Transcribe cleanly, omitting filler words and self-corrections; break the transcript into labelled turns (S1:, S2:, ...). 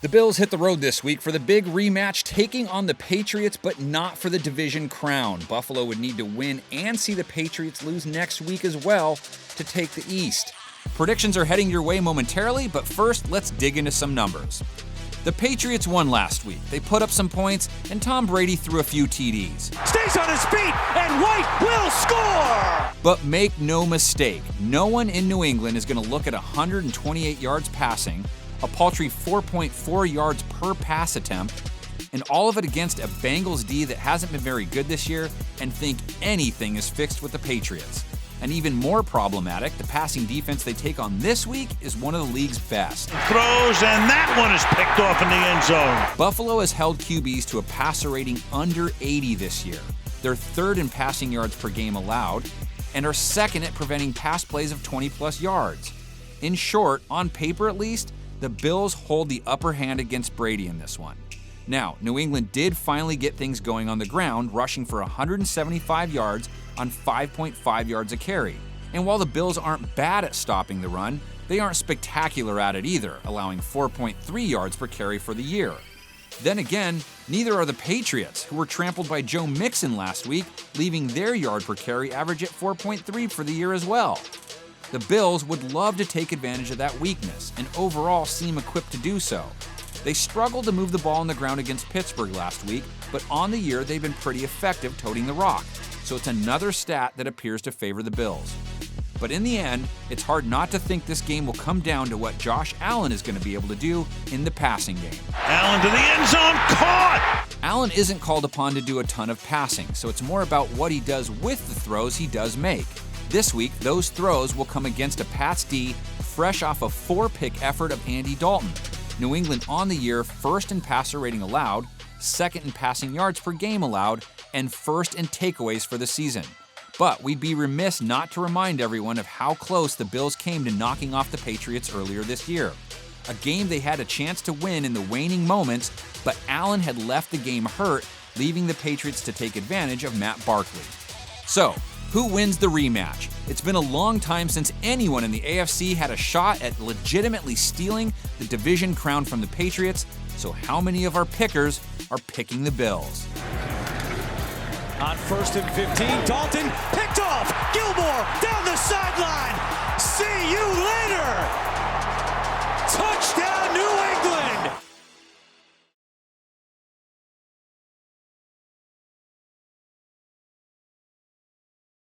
S1: The Bills hit the road this week for the big rematch, taking on the Patriots, but not for the division crown. Buffalo would need to win and see the Patriots lose next week as well to take the East. Predictions are heading your way momentarily, but first, let's dig into some numbers. The Patriots won last week. They put up some points, and Tom Brady threw a few TDs.
S2: Stays on his feet, and White will score!
S1: But make no mistake, no one in New England is going to look at 128 yards passing, a paltry 4.4 yards per pass attempt, and all of it against a Bengals D that hasn't been very good this year, and think anything is fixed with the Patriots. And even more problematic, the passing defense they take on this week is one of the league's best.
S2: Throws, and that one is picked off in the end zone.
S1: Buffalo has held QBs to a passer rating under 80 this year. They're third in passing yards per game allowed, and are second at preventing pass plays of 20-plus yards. In short, on paper at least, the Bills hold the upper hand against Brady in this one. Now, New England did finally get things going on the ground, rushing for 175 yards on 5.5 yards a carry. And while the Bills aren't bad at stopping the run, they aren't spectacular at it either, allowing 4.3 yards per carry for the year. Then again, neither are the Patriots, who were trampled by Joe Mixon last week, leaving their yard per carry average at 4.3 for the year as well. The Bills would love to take advantage of that weakness, and overall seem equipped to do so. They struggled to move the ball on the ground against Pittsburgh last week, but on the year they've been pretty effective toting the rock, so it's another stat that appears to favor the Bills. But in the end, it's hard not to think this game will come down to what Josh Allen is going to be able to do in the passing game.
S2: Allen to the end zone, caught!
S1: Allen isn't called upon to do a ton of passing, so it's more about what he does with the throws he does make. This week, those throws will come against a Pats D fresh off a 4-pick effort of Andy Dalton. New England on the year first in passer rating allowed, second in passing yards per game allowed, and first in takeaways for the season. But we'd be remiss not to remind everyone of how close the Bills came to knocking off the Patriots earlier this year. A game they had a chance to win in the waning moments, but Allen had left the game hurt, leaving the Patriots to take advantage of Matt Barkley. So, who wins the rematch? It's been a long time since anyone in the AFC had a shot at legitimately stealing the division crown from the Patriots, so how many of our pickers are picking the Bills?
S3: On 1st and 15, Dalton picked off. Gilmore down the